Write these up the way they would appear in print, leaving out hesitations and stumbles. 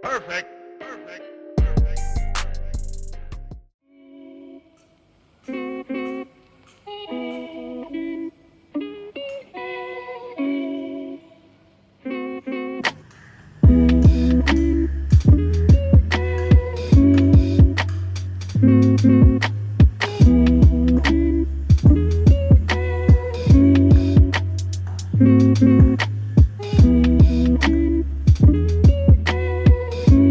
Perfect. Perfect. Perfect.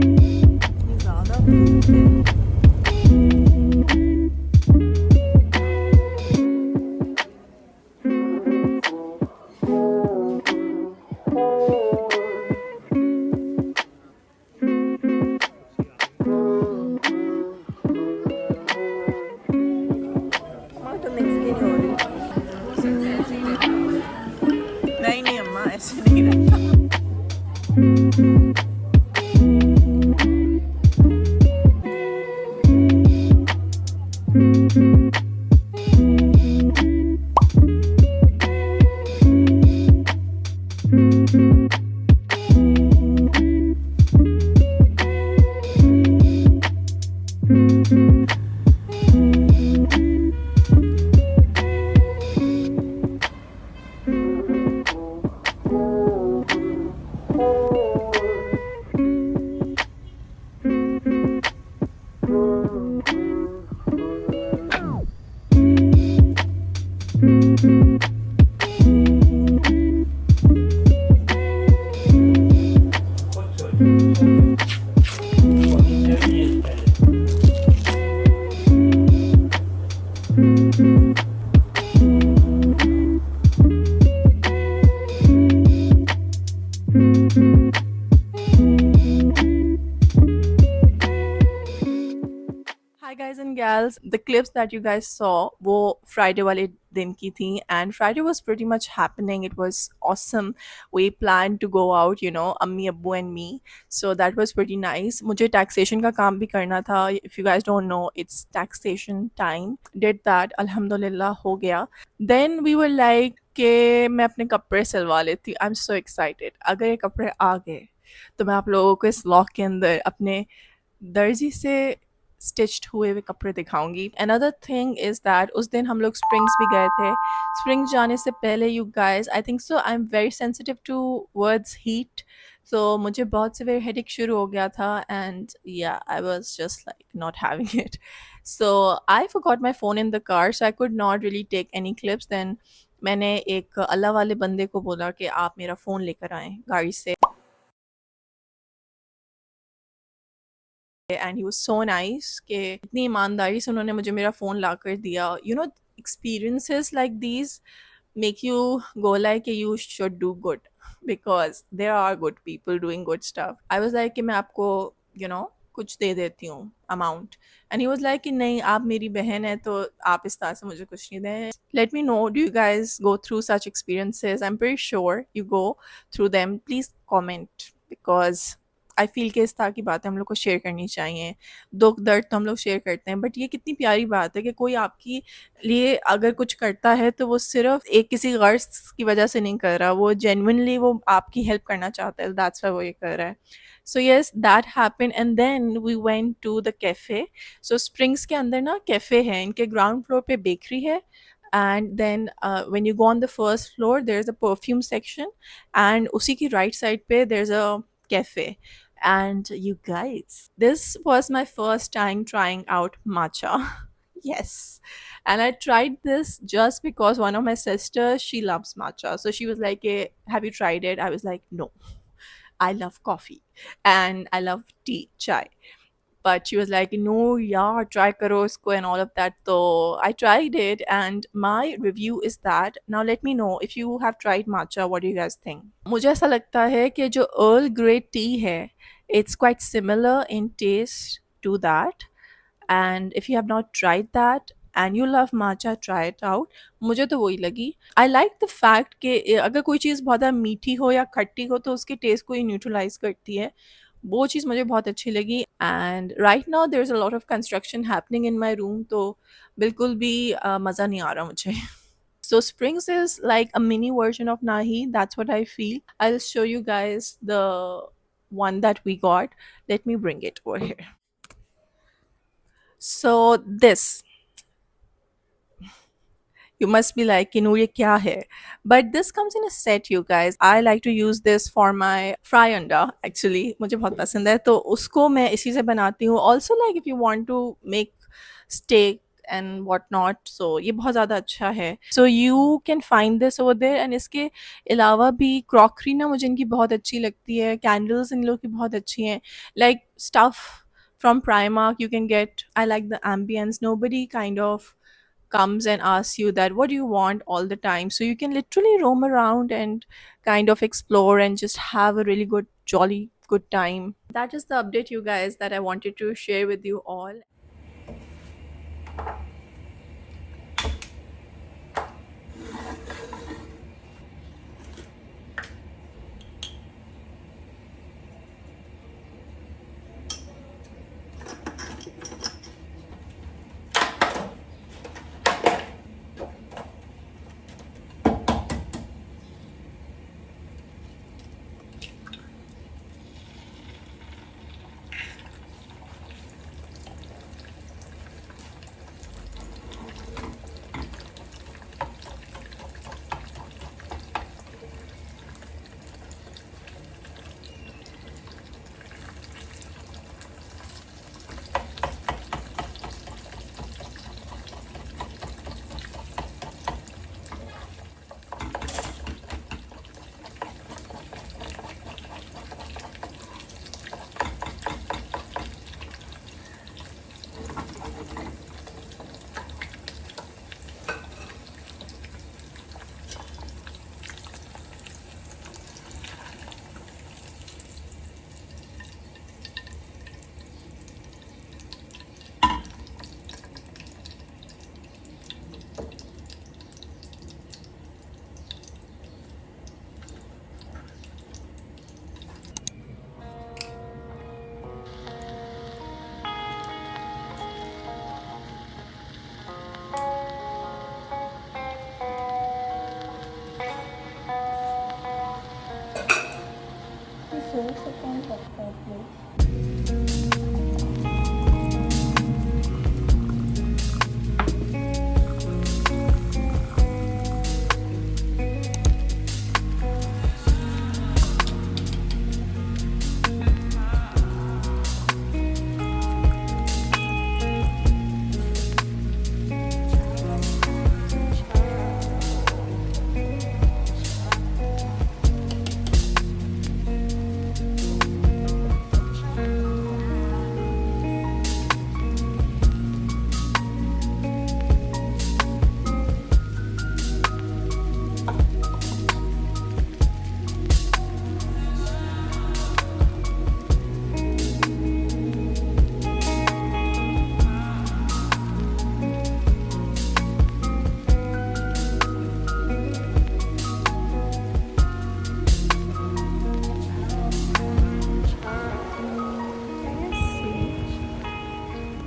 ज़्यादा धूप है। अम्मा तो मिक्स की नहीं हो रही। हो सकता है ऐसे ही रखा हो। नहीं नहीं अम्मा ऐसे नहीं रखा। Hi guys and gals, the clips that you guys saw वो Friday वाले दिन की थी and Friday was pretty much happening. It was awesome. We planned to go out, you know, अम्मी अब्बू and me. So that was pretty nice. मुझे taxation का काम भी करना था. If you guys don't know, it's taxation time. Did that. अल्हम्दुलिल्लाह हो गया. Then we were like कि मैं अपने कपड़े सिलवा लेती. I'm so excited. अगर ये कपड़े आ गए तो मैं आप लोगों को इस व्लॉग के अंदर अपने दर्जी से स्टिच्ड हुए हुए कपड़े दिखाऊंगी। अनदर थिंग इज़ दैट उस दिन हम लोग स्प्रिंग्स भी गए थे। स्प्रिंग्स जाने से पहले you guys I think so I am very sensitive towards heat. तो मुझे बहुत सिवियर हेडेक शुरू हो गया था एंड या I was just like not having it. So I forgot my phone in the car so I could not really take any clips. Then मैंने एक अल्लाह वाले बंदे को बोला कि आप मेरा फ़ोन लेकर आएँ गाड़ी से। And he was so nice कि इतनी ईमानदारी से उन्होंने मुझे मेरा फ़ोन ला कर दिया। You know experiences like these make you go like you should do good because there are good people doing good stuff. I was like कि मैं आपको you know कुछ दे देती हूँ amount and he was like कि नहीं आप मेरी बहन है तो आप इस तरह से मुझे कुछ नहीं दें। Let me know do you guys go through such experiences I am very sure you go through them please comment because I feel कि इस तरह की बातें हम लोग को शेयर करनी चाहिए। दुख दर्द तो हम लोग शेयर करते हैं बट ये कितनी प्यारी बात है कि कोई आपकी लिए अगर कुछ करता है तो वो सिर्फ एक किसी गर्ज की वजह से नहीं कर रहा, वो जेन्युइनली वो आपकी हेल्प करना चाहता है, दैट्स व्हाई वो ये कर रहा है। So yes that happened and then we went to the cafe. So Springs के अंदर ना कैफ़े है, इनके ग्राउंड फ्लोर पे बेकरी है and then when you go on the first floor there is a perfume section and उसी की right side पे there is a cafe. And you guys, this was my first time trying out matcha. Yes, and I tried this just because one of my sisters, she loves matcha, so she was like, hey, have you tried it? I was like, no, I love coffee and I love tea, chai, but she was like, no, yeah, try karo isko and all of that. So I tried it and my review is that. Now let me know if you have tried matcha, what do you guys think? मुझे ऐसा लगता है कि जो earl grey T है it's quite similar in taste to that, and if you have not tried that and you love matcha, try it out. मुझे तो वही लगी। I like the fact कि अगर कोई चीज़ बहुत ज़्यादा मीठी हो या खट्टी हो तो उसके टेस्ट को ही न्यूट्रलाइज करती है, वो चीज़ मुझे बहुत अच्छी लगी। And right now there is a lot of construction happening in my room, तो बिल्कुल भी मज़ा नहीं आ रहा मुझे। So Springs is like a mini version of Nahi. That's what I feel. I'll show you guys the one that we got. Let me bring it over here. So this, you must be like कि नूर ये क्या है? But this comes in a set, you guys. I like to use this for my fry अंडा. Actually मुझे बहुत पसंद है, तो उसको मैं इसी से बनाती हूँ. Also like if you want to make steak and what not, so ये बहुत ज़्यादा अच्छा है. So you can find this over there. And इसके अलावा भी क्रॉकरी ना मुझे इनकी बहुत अच्छी लगती है. कैंडल्स इन लोग की बहुत अच्छी हैं. Like stuff from Primark you can get. I like the ambience. Nobody kind of comes and asks you that what do you want all the time, so you can literally roam around and kind of explore and just have a really good jolly good time. That is the update, you guys, that I wanted to share with you all.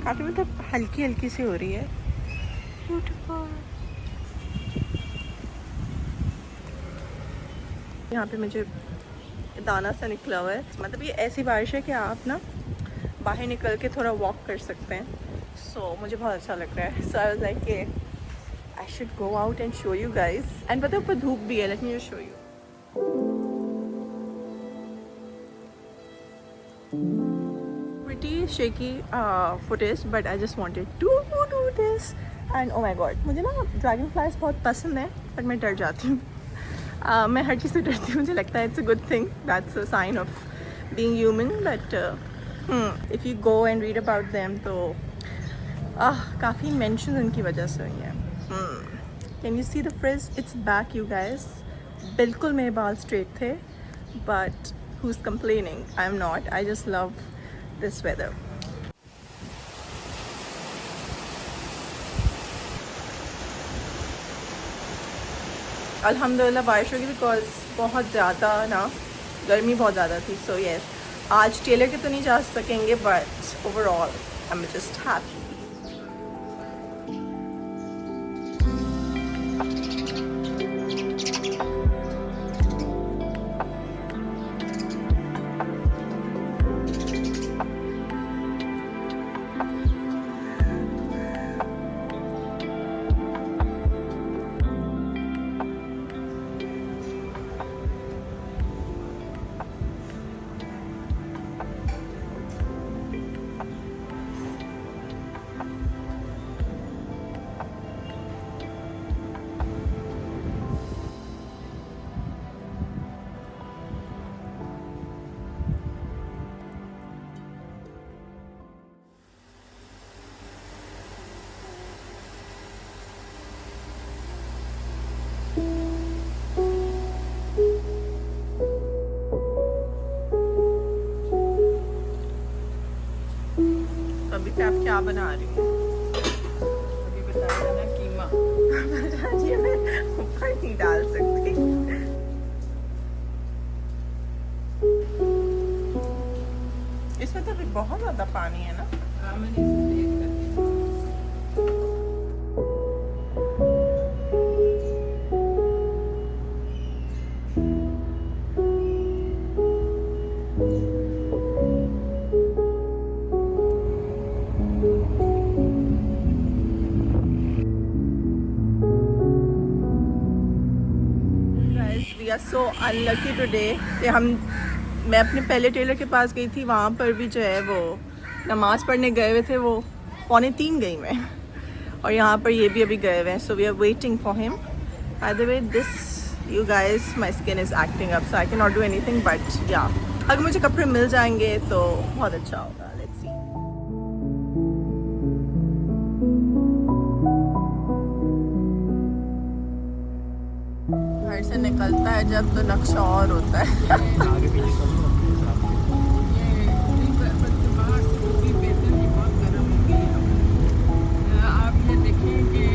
काफ़ी मतलब हल्की हल्की सी हो रही है. Beautiful. यहाँ पे मुझे दाना सा निकला हुआ है. मतलब ये ऐसी बारिश है कि आप ना बाहर निकल के थोड़ा वॉक कर सकते हैं. सो मुझे बहुत अच्छा लग रहा है. So I was like I should go out and show you guys. And पता है ऊपर धूप भी है. Let me just show you. Pretty shaky footage, but I just wanted to do this. And oh my god, मुझे ना dragon flies बहुत पसंद है, पर मैं डर जाती हूँ. मैं हर चीज़ से डरती हूँ. मुझे लगता है it's a good thing. That's a sign of being human. But if you go and read about them तो काफ़ी मेंशन उनकी वजह से हुई हैं. Can you see the fridge? It's back you guys. बिल्कुल मेरे बाल स्ट्रेट थे, but who's complaining? I'm not. I just love this weather. अल्हम्दुलिल्लाह बारिश होगी, बिकॉज बहुत ज़्यादा ना गर्मी बहुत ज़्यादा थी. सो यस, आज टेलर के तो नहीं जा सकेंगे, but overall I am just happy. क्या बना रही हूँ? अभी बताया ना, कीमा। जी मैं ऊपर नहीं डाल सकती। इसमें तो बहुत ज़्यादा पानी है ना? हाँ, मैंने इसे तेज कर दिया। Guys, we are so unlucky today कि मैं अपने पहले टेलर के पास गई थी, वहाँ पर भी जो है वो नमाज़ पढ़ने गए हुए थे, वो 2:45 गई मैं, और यहाँ पर ये भी अभी गए हुए हैं, so we are waiting for him. By the way this you guys, my skin is acting up, so I can not do anything, but या अगर मुझे कपड़े मिल जाएंगे तो बहुत अच्छा होगा. Let's see. घर से निकलता है जब तो नक्शा और होता है. आगे पीछे कर लो अपने हिसाब से। आप ये देखें कि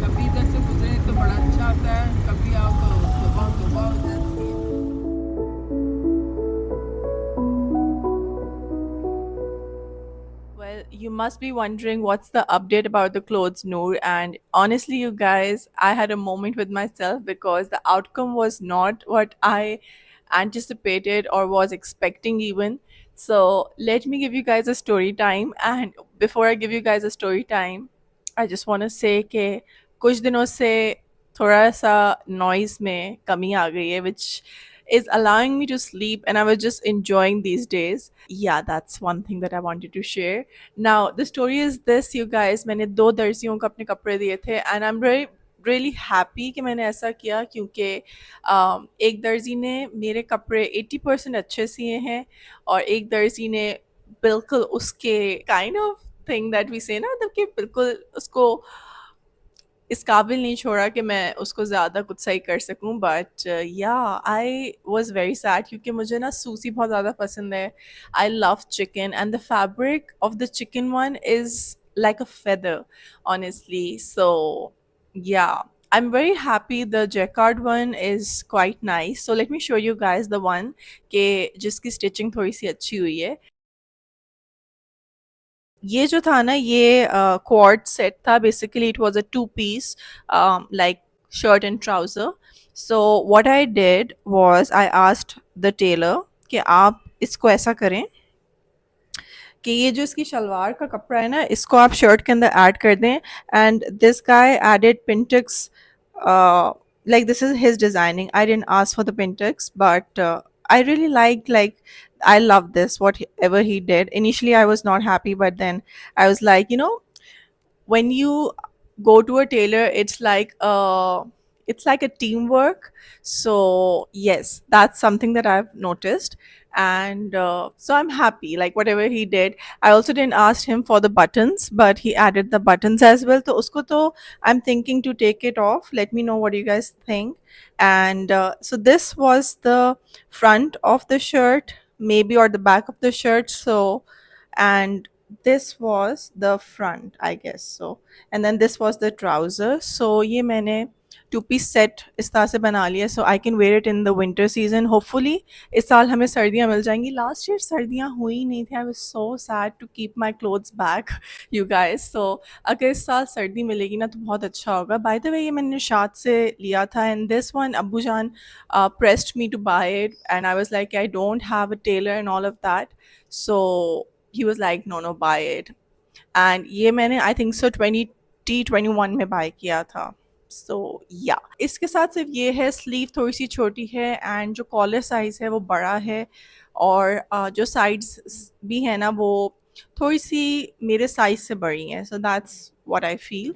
कभी इधर से गुजरे तो बड़ा अच्छा होता है, कभी आओ तो सुबह सुबह हो जाती है। Well, you must be wondering what's the update about the clothes, Noor. And honestly, you guys, I had a moment with myself because the outcome was not what I anticipated or was expecting, even. So, let me give you guys a story time. And before I give you guys a story time, I just want to say कि कुछ दिनों से थोड़ा सा noise में कमी आ गई है, which is allowing me to sleep, and I was just enjoying these days. Yeah, that's one thing that I wanted to share. Now, the story is this, you guys. मैंने 2 दर्जियों को अपने कपड़े दिए थे, and I'm really happy कि मैंने ऐसा किया, क्योंकि एक दर्जी ने मेरे कपड़े 80% अच्छे सिए हैं, और एक दर्जी ने बिल्कुल उसके kind of thing that we say ना, मतलब कि बिल्कुल उसको इस काबिल नहीं छोड़ा कि मैं उसको ज़्यादा कुछ सही कर सकूं. बट या आई वॉज वेरी सैड, क्योंकि मुझे ना सूसी बहुत ज़्यादा पसंद है. I love chicken, and the fabric of the chicken one is like a feather, honestly. So yeah, I'm very happy. The jacquard one is quite nice. So let me show you guys the one के जिसकी stitching थोड़ी सी अच्छी हुई है. ये जो था ना, ये क्वार्ट सेट था. Basically it was a 2 piece like shirt and trouser. So what I did was I asked the tailor कि आप इसको ऐसा करें कि ये जो इसकी शलवार का कपड़ा है ना, इसको आप शर्ट के अंदर ऐड कर दें. And this guy added pintucks, like this is his designing. I didn't ask for the pintex, but I really like I love this whatever he did. Initially I was not happy, but then I was like, when you go to a tailor, it's like a teamwork. So yes, that's something that I've noticed. And so I'm happy, like whatever he did. I also didn't ask him for the buttons, but he added the buttons as well. So usko to I'm thinking to take it off. Let me know what you guys think. And so this was the front of the shirt, maybe, or the back of the shirt. So, and this was the front, I guess so. And then this was the trouser. So ये मैंने 2 piece set इस तरह से बना लिया, so I can wear it in the winter season. Hopefully इस साल हमें सर्दियाँ मिल जाएंगी. Last year सर्दियाँ हुई नहीं थी. I was so sad to keep my clothes back, you guys. So अगर इस साल सर्दी मिलेगी ना तो बहुत अच्छा होगा. By the way, ये मैंने निशात से लिया था, and this one अब्बू जान pressed me to buy it, and I was like, I don't have a tailor and all of that. So he was like, no, buy it. And ये मैंने I think so 2021 में buy किया था. So yeah, इसके साथ सिर्फ ये है, स्लीव थोड़ी सी छोटी है, एंड जो कॉलर साइज है वो बड़ा है, और जो साइड्स भी है ना वो थोड़ी सी मेरे साइज से बड़ी हैं. So that's what I feel.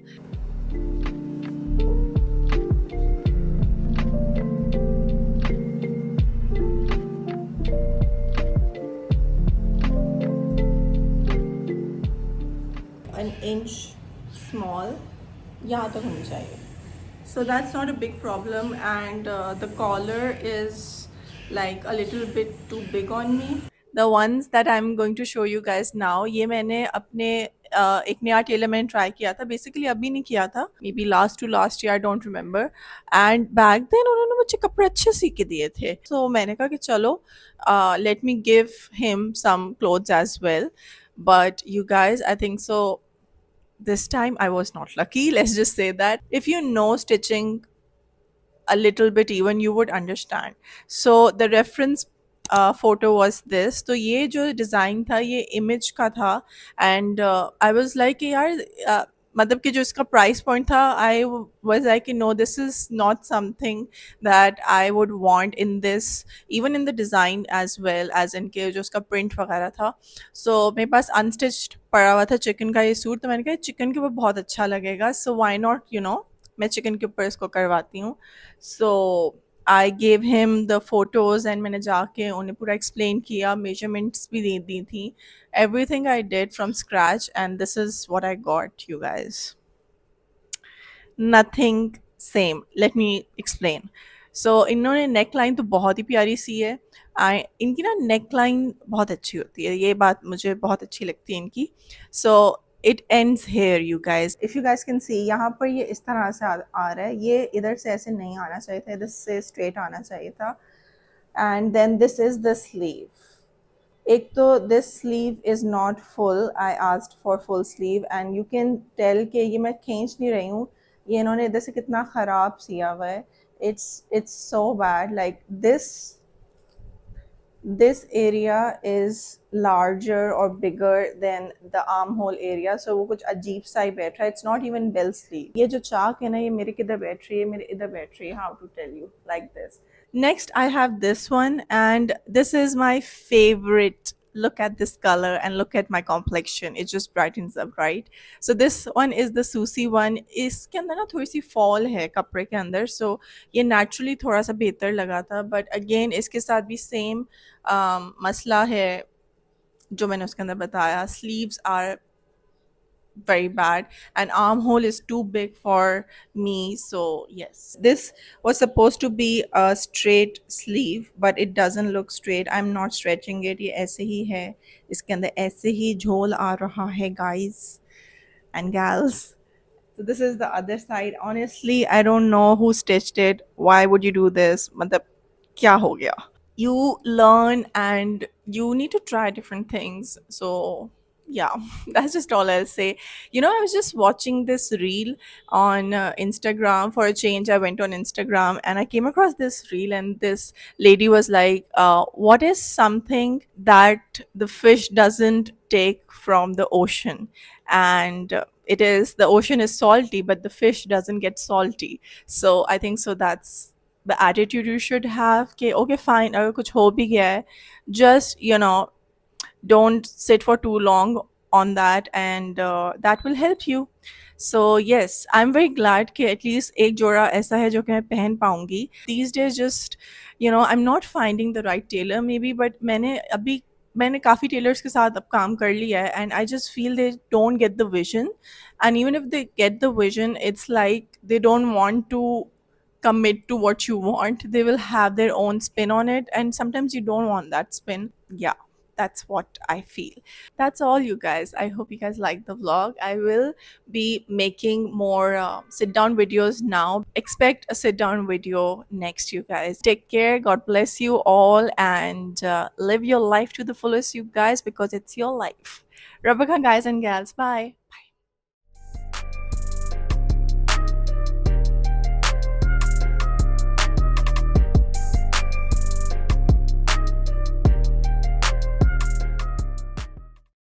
An inch small, यहाँ तक होनी चाहिए. So that's not a big problem, and the collar is like a little bit too big on me. The ones that I'm going to show you guys now, ये मैंने अपने एक नया Taylor मैंने ट्राई किया था, बेसिकली अभी नहीं किया था, maybe last to last year, I don't remember. And back then उन्होंने मुझे कपड़े अच्छे सी के दिए थे, तो मैंने कहा कि चलो let me give him some clothes as well. But you guys, I think so this time I was not lucky. Let's just say that. If you know stitching a little bit, even you would understand. So the reference photo was this. तो ये जो design था ये image का था, and I was like यार मतलब कि जो इसका प्राइस पॉइंट था, I was like no, this is not something that I would want in this, even in the design as well as in के जो उसका प्रिंट वगैरह था। सो मेरे पास अनस्टिच्ड पड़ा हुआ था चिकन का ये सूट, तो मैंने कहा चिकन के ऊपर बहुत अच्छा लगेगा, so why not, you know, मैं चिकन के ऊपर इसको करवाती हूँ। So I gave him the photos and मैंने जाके उन्हें पूरा एक्सप्लेन किया, मेजरमेंट्स भी दे दी थी, everything I did from scratch, and this is what I got you guys. Nothing same, let me explain. So इन्होंने नेक लाइन तो बहुत ही प्यारी सी है, इनकी ना नेक लाइन बहुत अच्छी होती है, ये बात मुझे बहुत अच्छी लगती है इनकी। So it ends here you guys, if you guys can see, यहाँ पर ये इस तरह से आ रहा है, ये इधर से ऐसे नहीं आना चाहिए था, इधर से स्ट्रेट आना चाहिए था। And then this is the sleeve. एक तो this sleeve is not full, I asked for full sleeve, and you can tell कि ये मैं खींच नहीं रही हूँ, ये इन्होंने इधर से कितना ख़राब सिया हुआ है, it's so bad. Like this area is larger or bigger than the armhole area, so वो कुछ अजीब सा ही बैठ रहा है, it's not even bell sleeve। ये जो चाक है ना, ये मेरे किधर बैठ रही है, मेरे इधर बैठ रही है, how to tell you, like this। Next I have this one, and this is my favorite. Look at this color and look at my complexion, it just brightens up, right? So this one is the Susi one। इसके अंदर ना थोड़ी सी fall है कपड़े के अंदर, so ये naturally थोड़ा सा बेहतर लगा था, but again इसके साथ भी same मसला है जो मैंने उसके अंदर बताया, sleeves are very bad and armhole is too big for me, so yes, this was supposed to be a straight sleeve but it doesn't look straight, I'm not stretching it, ये ऐसे ही है, इसके अंदर ऐसे ही झोल आ रहा है guys and gals। So this is the other side, honestly I don't know who stitched it, why would you do this, मतलब क्या हो गया? You learn and you need to try different things, so yeah, that's just all I'll say. You know, I was just watching this reel on Instagram. For a change, I went on Instagram and I came across this reel, and this lady was like, what is something that the fish doesn't take from the ocean? And it is, the ocean is salty but the fish doesn't get salty, so I think so that's the attitude you should have, कि okay fine, अगर कुछ हो भी गया है, just, you know, don't sit for too long on that, and that will help you। So yes, I'm very glad कि at least एक जोड़ा ऐसा है जो कि मैं पहन पाऊंगी। These days just, you know, I'm not finding the right tailor maybe, but मैंने काफ़ी टेलर्स के साथ अब काम कर लिया है, and I just feel they don't get the vision, and even if they get the vision, it's like they don't want to commit to what you want, they will have their own spin on it, and sometimes you don't want that spin। Yeah, that's what I feel। That's all you guys, I hope you guys like the vlog, I will be making more sit down videos now, expect a sit down video next, you guys take care, god bless you all, and live your life to the fullest, you guys, because it's your life। Rabaka guys and gals, bye।